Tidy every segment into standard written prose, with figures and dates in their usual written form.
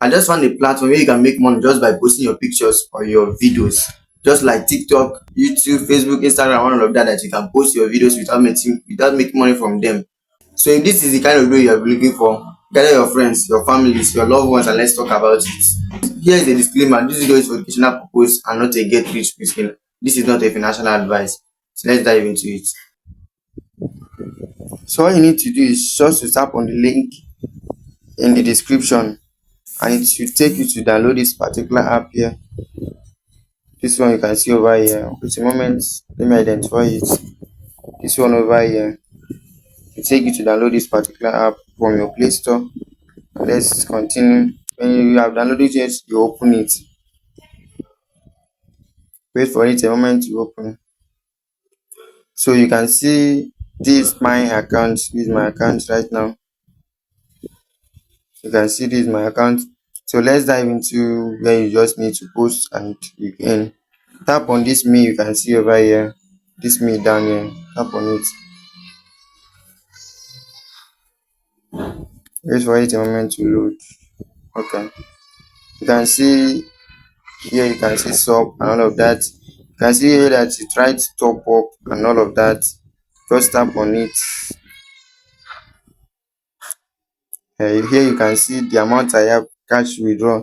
I just found a platform where you can make money just by posting your pictures or your videos. Just like TikTok, YouTube, Facebook, Instagram, all of that, that you can post your videos without making money from them. So if this is the kind of video you are looking for, gather your friends, your families, your loved ones, and let's talk about it. Here is a disclaimer: this video is for educational purpose and not a get rich quick scheme. This is not a financial advice. So let's dive into it. So all you need to do is just to tap on the link in the description, and it should take you to download this particular app here. This one you can see over here. Wait a moment, let me identify it. This one over here, it take you to download this particular app from your Play Store. Let's continue. When you have downloaded it, you open it. Wait for it a moment to open. So you can see this my account. This is my account right now. You can see this is my account. So let's dive into where you just need to post, and you can tap on this me you can see over here. This me down here. Tap on it. Wait for it a moment to load. Okay. You can see here, you can see sub and all of that. You can see here that you try to top up and all of that. Just tap on it. Here you can see the amount I have cash withdraw.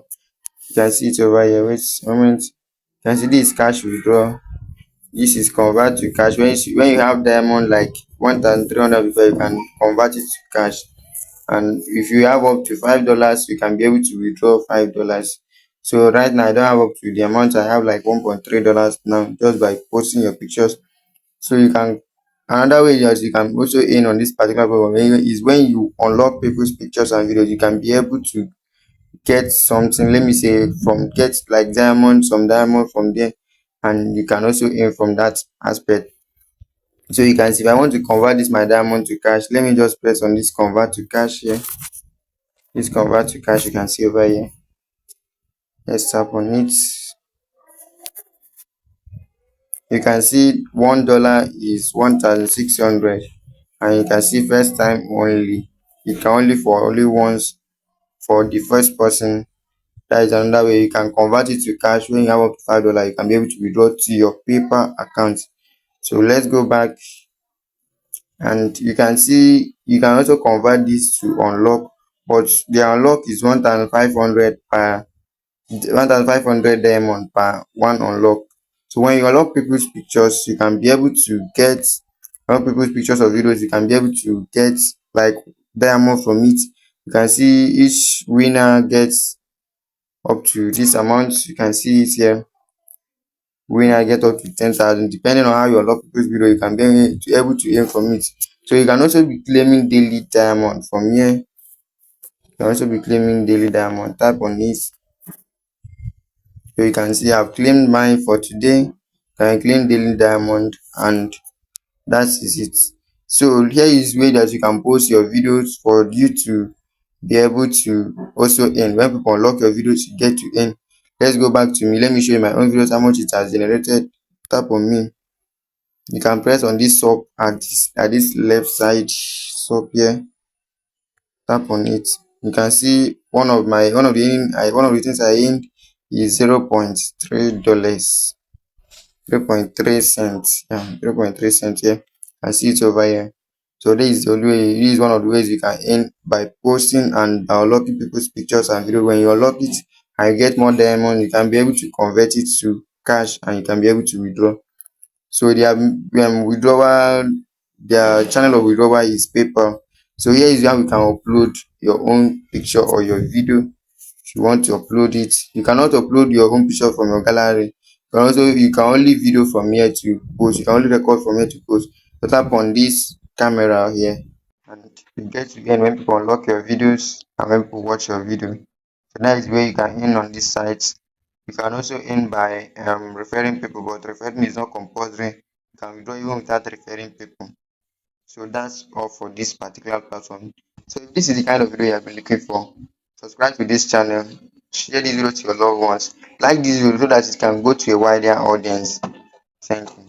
You can see it over here. Wait a moment. You can see this cash withdraw. This is convert to cash. When you have diamond like 1,300 before, you can convert it to cash. And if you have up to $5, you can be able to withdraw $5. So right now I don't have up to the amount. I have like $1.3 now, just by posting your pictures. So you can, another way that you can also earn on this particular program is when you unlock people's pictures and videos. You can be able to get something, let me say, from get like diamond, some diamond from there, and you can also earn from that aspect. So you can see, if I want to convert this my diamond to cash, let me just press on this convert to cash here. This convert to cash, you can see over here. Let's tap on it. You can see $1 is 1,600, and you can see first time only. You can only for only once for the first person. That is another way you can convert it to cash. When you have up to $5, you can be able to withdraw to your paper account. So let's go back, and you can see you can also convert this to unlock, but the unlock is 1,500 per 1,500 diamond per one unlock. So when you unlock people's pictures, you can be able to get unlock people's pictures or videos. You can be able to get like diamond from it. You can see each winner gets up to this amount. You can see it here. Winner get up to 10,000. Depending on how you unlock people's video, you can be able to earn from it. So you can also be claiming daily diamond from here. You can also be claiming daily diamond. Tap on this. So you can see I've claimed mine for today. Can claim daily diamond, and that is it. So here is way that you can post your videos for you to be able to also earn. When people unlock your videos, you get to earn. Let's go back to me. Let me show you my own videos, how much it has generated. Tap on me. You can press on this sub at this left side sub here. Tap on it. You can see one of the things I earned is $0.3. 0.3 cents. Yeah, 0.3 cents here. I see it over here. So this is the only way. This is one of the ways you can earn, by posting and unlocking people's pictures and video. When you unlock it and you get more diamond, you can be able to convert it to cash, and you can be able to withdraw. So their withdrawal, their channel of withdrawal is PayPal. So here is how you can upload your own picture or your video. If you want to upload it, you cannot upload your own picture from your gallery. You can only video from here to post. You can only record from here to post. So tap on this camera here, and you get to earn when people unlock your videos and when people watch your video. So that is where you can earn on this site. You can also earn by referring people, but referring is not compulsory. You can withdraw even without referring people. So that's all for this particular platform. So if this is the kind of video you have been looking for, subscribe to this channel, share this video to your loved ones, like this video so that it can go to a wider audience. Thank you.